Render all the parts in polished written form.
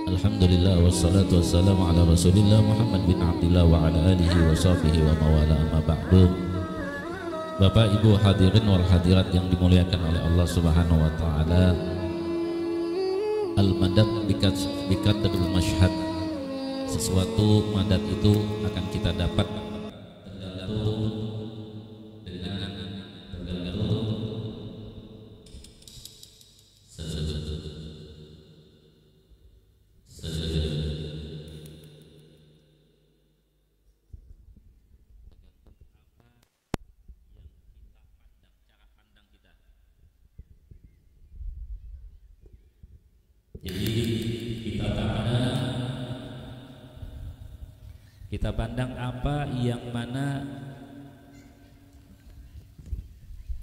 Alhamdulillah wassalatu wassalamu ala rasulillah Muhammad bin Abdillah wa ala alihi wa sahbihi wa mawala amma ba'du. Bapak Ibu hadirin wal hadirat yang dimuliakan oleh Allah Subhanahu wa taala. Al-madad bikadril masyhad. Sesuatu madat itu akan kita dapat kita pandang apa yang mana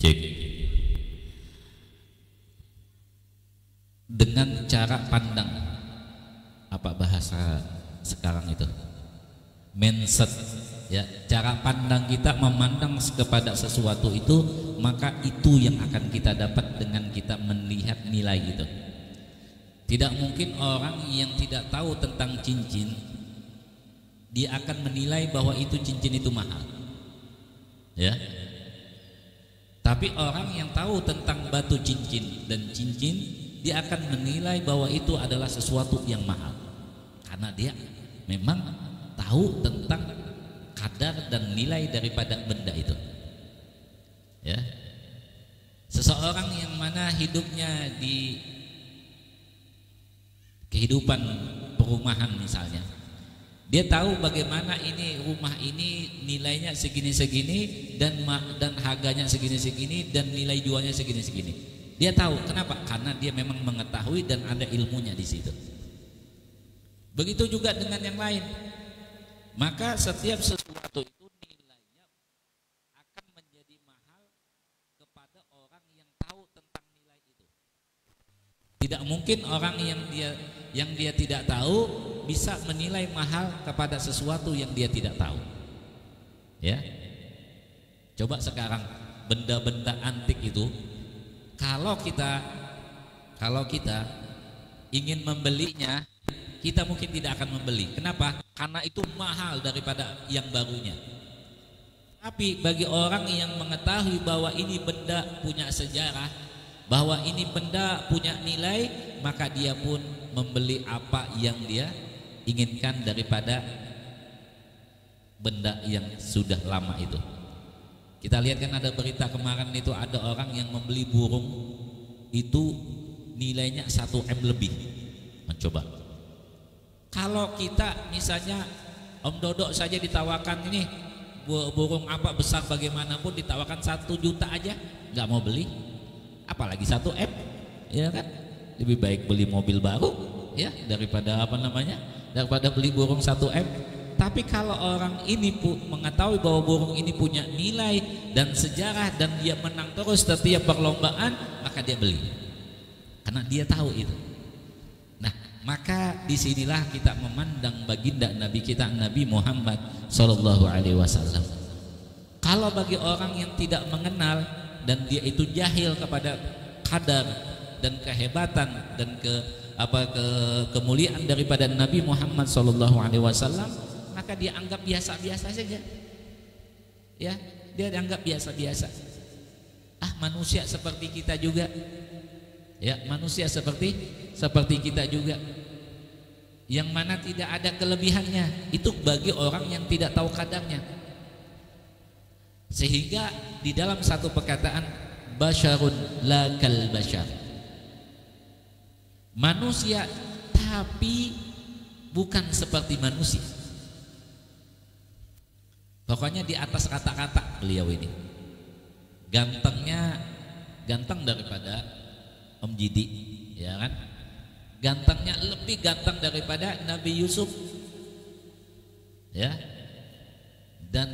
cek dengan cara pandang, apa bahasa sekarang itu mindset ya, cara pandang kita memandang kepada sesuatu itu, maka itu yang akan kita dapat dengan kita melihat nilai itu. Tidak mungkin orang yang tidak tahu tentang cincin dia akan menilai bahwa itu cincin itu mahal, ya. Tapi orang yang tahu tentang batu cincin dan cincin, dia akan menilai bahwa itu adalah sesuatu yang mahal, karena dia memang tahu tentang kadar dan nilai daripada benda itu, ya. Seseorang yang mana hidupnya di kehidupan perumahan misalnya, dia tahu bagaimana ini rumah ini nilainya segini-segini dan harganya segini-segini dan nilai jualnya segini-segini. Dia tahu, kenapa? Karena dia memang mengetahui dan ada ilmunya di situ. Begitu juga dengan yang lain. Maka setiap sesuatu itu nilainya akan menjadi mahal kepada orang yang tahu tentang nilai itu. Tidak mungkin orang yang dia tidak tahu bisa menilai mahal kepada sesuatu yang dia tidak tahu, ya. Coba sekarang benda-benda antik itu, kalau kita ingin membelinya, kita mungkin tidak akan membeli. Kenapa? Karena itu mahal daripada yang barunya. Tapi bagi orang yang mengetahui bahwa ini benda punya sejarah, bahwa ini benda punya nilai, maka dia pun membeli apa yang dia inginkan daripada benda yang sudah lama itu. Kita lihat kan ada berita kemarin itu, ada orang yang membeli burung itu nilainya 1 M lebih. Mencoba. Kalau kita misalnya Om Dodok saja ditawarkan ini burung apa besar bagaimanapun ditawarkan 1 juta aja nggak mau beli, apalagi 1 M, ya kan? Lebih baik beli mobil baru ya daripada daripada beli burung 1 M. Tapi kalau orang ini pun mengetahui bahwa burung ini punya nilai dan sejarah dan dia menang terus setiap perlombaan, maka dia beli karena dia tahu itu. Nah, maka disinilah kita memandang baginda Nabi kita Nabi Muhammad Sallallahu Alaihi Wasallam. Kalau bagi orang yang tidak mengenal dan dia itu jahil kepada kadar dan kehebatan dan kemuliaan daripada Nabi Muhammad Sallallahu Alaihi Wasallam, maka dia anggap biasa-biasa saja, ya. Dia dianggap biasa-biasa. Manusia seperti kita juga, ya. Manusia seperti kita juga, yang mana tidak ada kelebihannya. Itu bagi orang yang tidak tahu kadarnya. Sehingga di dalam satu perkataan, basyarun la kal basyar, manusia tapi bukan seperti manusia. Pokoknya di atas kata-kata beliau ini, gantengnya ganteng daripada Om Jidi, ya kan? Gantengnya lebih ganteng daripada Nabi Yusuf, ya. Dan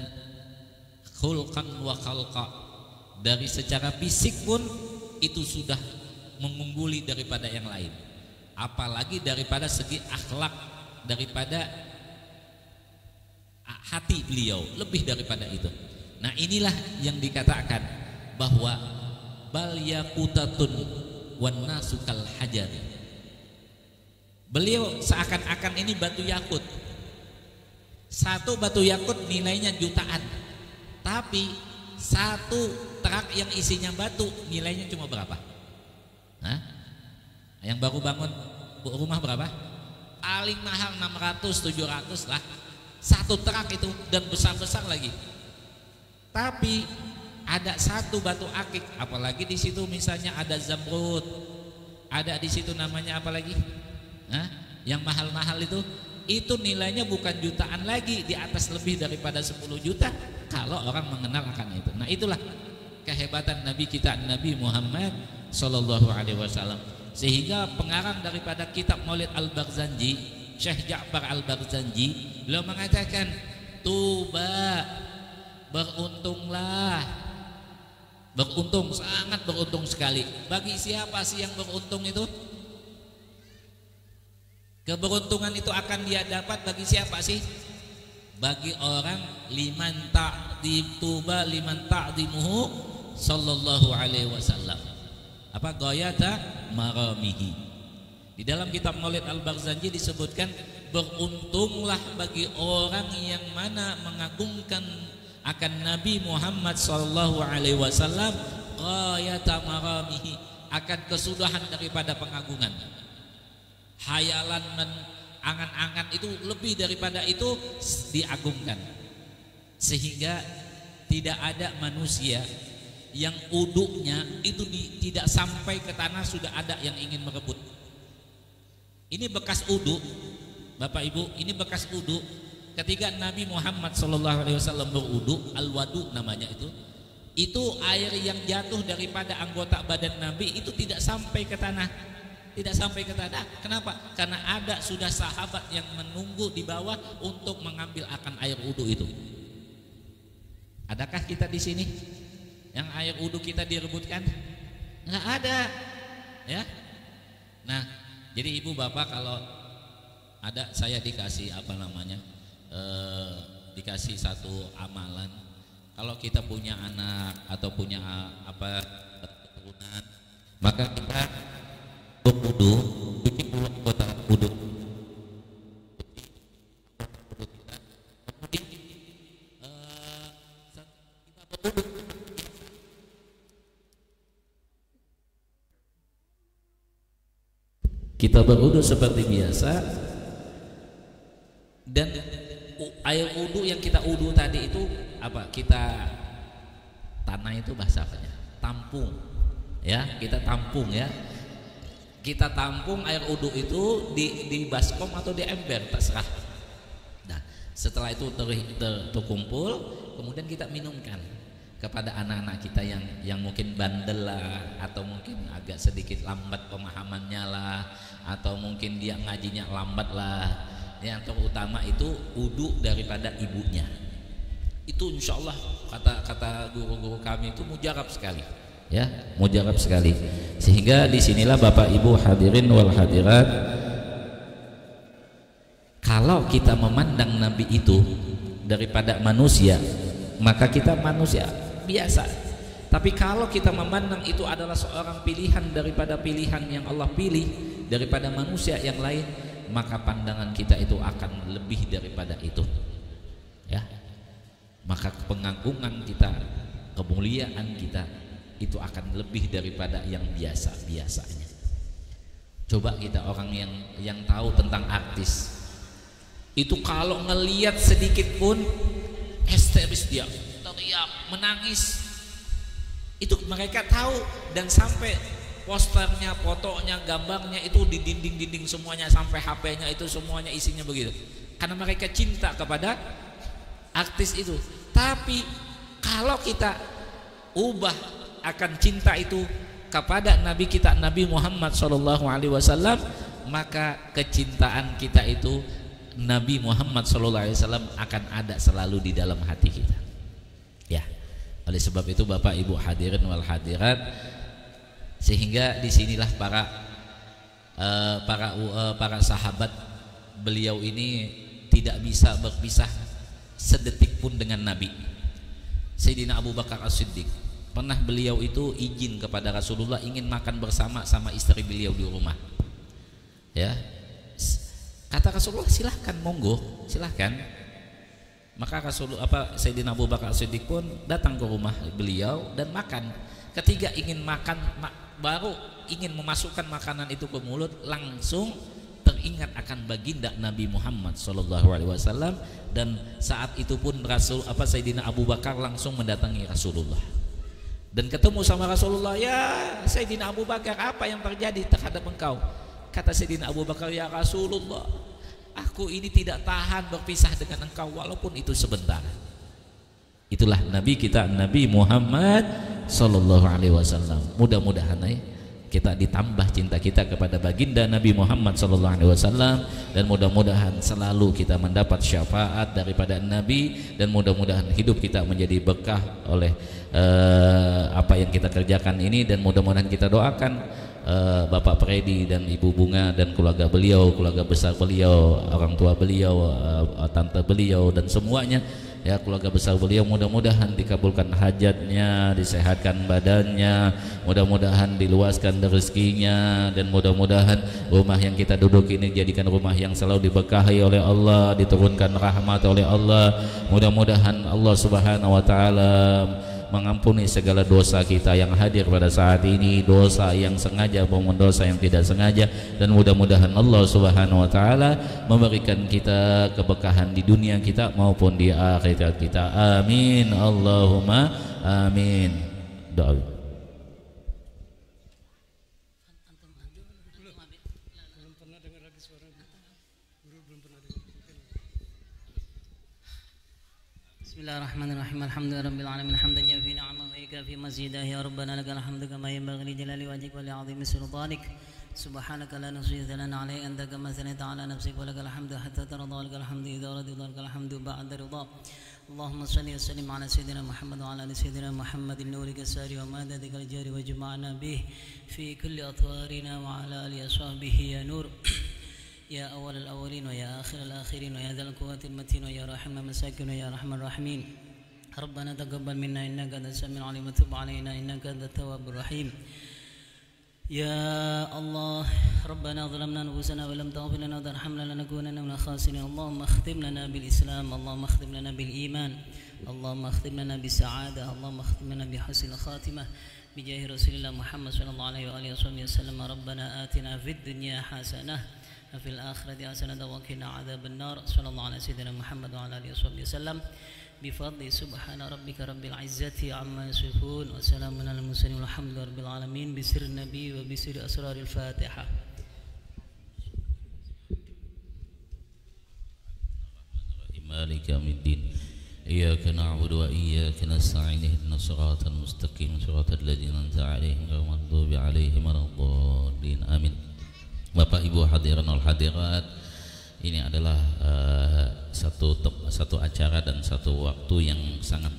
khulqan wa khalqa, dari secara fisik pun itu sudah mengungguli daripada yang lain, apalagi daripada segi akhlak, daripada hati beliau lebih daripada itu. Nah, inilah yang dikatakan bahwa bal yaqutatun wan nasu kal hajar. Beliau seakan-akan ini batu yakut. Satu batu yakut nilainya jutaan, tapi satu truk yang isinya batu nilainya cuma berapa? Hah? Yang baru bangun rumah berapa? Paling mahal 600, 700 lah satu truk itu, dan besar-besar lagi. Tapi ada satu batu akik, apalagi di situ misalnya ada zamrud, ada di situ namanya apa lagi? Hah? Yang mahal-mahal itu nilainya bukan jutaan lagi, di atas lebih daripada 10 juta kalau orang mengenal akan itu. Nah, itulah kehebatan Nabi kita, Nabi Muhammad Sallallahu Alaihi Wasallam. Sehingga pengarang daripada kitab Maulid Al-Barzanji, Syekh Ja'far Al-Barzanji, beliau mengatakan, tuba, beruntunglah, beruntung, sangat beruntung sekali. Bagi siapa sih yang beruntung itu? Keberuntungan itu akan dia dapat bagi siapa sih? Bagi orang liman ta'dituba liman ta'dimuhu sallallahu alaihi wasallam. Apa ghayata maramihi. Di dalam kitab Maulid Al-Barzanji disebutkan, beruntunglah bagi orang yang mana mengagungkan akan Nabi Muhammad sallallahu alaihi wasallam ghayata maramihi, akan kesudahan daripada pengagungan. Hayalan, angan-angan itu lebih daripada itu diagungkan, sehingga tidak ada manusia yang uduknya itu tidak sampai ke tanah sudah ada yang ingin merebut. Ini bekas uduk, Bapak Ibu, ini bekas uduk ketika Nabi Muhammad SAW beruduk, al-wadu namanya itu air yang jatuh daripada anggota badan Nabi itu tidak sampai ke tanah. Tidak sampai ke tanah. Kenapa? Karena ada sudah sahabat yang menunggu di bawah untuk mengambil akan air wudu itu. Adakah kita di sini yang air wudu kita direbutkan? Nggak ada, ya. Nah, jadi ibu bapak kalau ada saya dikasih apa namanya, dikasih satu amalan. Kalau kita punya anak atau punya apa keturunan, maka kita wudu, cuci dulu anggota wudu. Kita berwudu seperti biasa, dan air wudu yang kita wudu tadi itu apa? Kita tanah itu bahasa apanya? Tampung, ya, kita tampung ya. Kita tampung air wudu itu di baskom atau di ember, terserah. Nah, setelah itu terkumpul, kemudian kita minumkan kepada anak-anak kita yang mungkin bandel lah, atau mungkin agak sedikit lambat pemahamannya lah, atau mungkin dia ngajinya lambat lah. Yang terutama itu wudu daripada ibunya. Itu insya Allah kata guru-guru kami itu mujarab sekali. Ya, mujarab sekali. Sehingga disinilah Bapak Ibu hadirin wal hadirat, kalau kita memandang Nabi itu daripada manusia, maka kita manusia biasa. Tapi kalau kita memandang itu adalah seorang pilihan daripada pilihan yang Allah pilih daripada manusia yang lain, maka pandangan kita itu akan lebih daripada itu, ya. Maka pengagungan kita, kemuliaan kita itu akan lebih daripada yang biasa-biasanya. Coba kita orang yang tahu tentang artis itu, kalau ngelihat sedikit pun histeris, dia teriak, menangis. Itu mereka tahu, dan sampai posternya, fotonya, gambarnya itu di dinding-dinding semuanya, sampai HP-nya itu semuanya isinya begitu. Karena mereka cinta kepada artis itu. Tapi kalau kita ubah akan cinta itu kepada Nabi kita Nabi Muhammad SAW, maka kecintaan kita itu Nabi Muhammad SAW akan ada selalu di dalam hati kita. Ya, oleh sebab itu Bapak Ibu hadirin wal hadirat, sehingga disinilah para sahabat beliau ini tidak bisa berpisah sedetik pun dengan Nabi. Sayyidina Abu Bakar As-Siddiq pernah beliau itu izin kepada Rasulullah ingin makan bersama sama istri beliau di rumah. Ya, kata Rasulullah silahkan, monggo, silahkan. Maka Sayyidina Abu Bakar As-Siddiq pun datang ke rumah beliau dan makan. Ketika ingin makan, baru ingin memasukkan makanan itu ke mulut, langsung teringat akan baginda Nabi Muhammad SAW, dan saat itu pun Sayyidina Abu Bakar langsung mendatangi Rasulullah dan ketemu sama Rasulullah. Ya Sayyidina Abu Bakar, apa yang terjadi terhadap engkau? Kata Sayyidina Abu Bakar, ya Rasulullah, aku ini tidak tahan berpisah dengan engkau walaupun itu sebentar. Itulah Nabi kita Nabi Muhammad SAW. Mudah-mudahan kita ditambah cinta kita kepada baginda Nabi Muhammad SAW, dan mudah-mudahan selalu kita mendapat syafaat daripada Nabi, dan mudah-mudahan hidup kita menjadi berkah oleh apa yang kita kerjakan ini, dan mudah-mudahan kita doakan Bapak Freddy dan Ibu Bunga dan keluarga beliau, keluarga besar beliau, orang tua beliau, tante beliau dan semuanya, ya keluarga besar beliau, mudah-mudahan dikabulkan hajatnya, disehatkan badannya, mudah-mudahan diluaskan rezekinya, dan mudah-mudahan rumah yang kita duduk ini jadikan rumah yang selalu diberkahi oleh Allah, diturunkan rahmat oleh Allah. Mudah-mudahan Allah Subhanahu wa taala mengampuni segala dosa kita yang hadir pada saat ini, dosa yang sengaja maupun dosa yang tidak sengaja, dan mudah-mudahan Allah Subhanahu wa taala memberikan kita keberkahan di dunia kita maupun di akhirat kita. Amin, Allahumma amin. Doa. Bismillahirrahmanirrahim. Alhamdulillahirabbil alamin hamdan yafi ni'amahu wa yakfi mazidah. Ya rabbana lakal hamdu kama yanbaghi li jalali wajhika wa li 'azimi sultanik. Subhanaka la nuhsi thanan 'alaika anta kama thanaita 'ala nafsika wa lakal hamdu hatta tarda wa lakal hamdu idza radita wa lakal hamdu ba'da ridha. Allahumma shalli wa sallim 'ala sayyidina Muhammad wa 'ala ali sayyidina Muhammadin nurika sari wa madadikal jari wa jama'na bih fi kulli atwarina wa 'ala ali ashabihi ya nur. يا أول الأولين ويا آخر الآخرين ويا ذا القوة المتين ويا رحم المساكين ويا رحم الراحمين. ربنا تقبل منا إنك أنت السميع العليم وتب علينا إنك أنت التواب الرحيم. يا الله ربنا ظلمنا أنفسنا ولم تغفر لنا وترحمنا لنكونن من الخاسرين. اللهم اختم لنا بالإسلام، اللهم اختم لنا بالإيمان، اللهم اختم لنا بالسعادة، اللهم اختم لنا بحسن الخاتمة بجاه رسول الله محمد صلى الله عليه وآله وسلم. ربنا آتنا في الدنيا حسنة وفي الآخرة حسنة وقنا عذاب النار. صلى الله على سيدنا محمد وعلى آله وصحبه وسلم. بفضل سبحان ربك رب العزة عما يصفون وسلام على المرسلين والحمد لله رب العالمين. بسر النبي وبسر أسرار الفاتحة. مالك يوم الدين إياك نعبد وإياك نستعين اهدنا الصراط المستقيم صراط الذين أنعمت عليهم غير المغضوب عليهم ولا الضالين. Amin. Bapak Ibu hadirin wal hadirat, ini adalah satu acara dan satu waktu yang sangat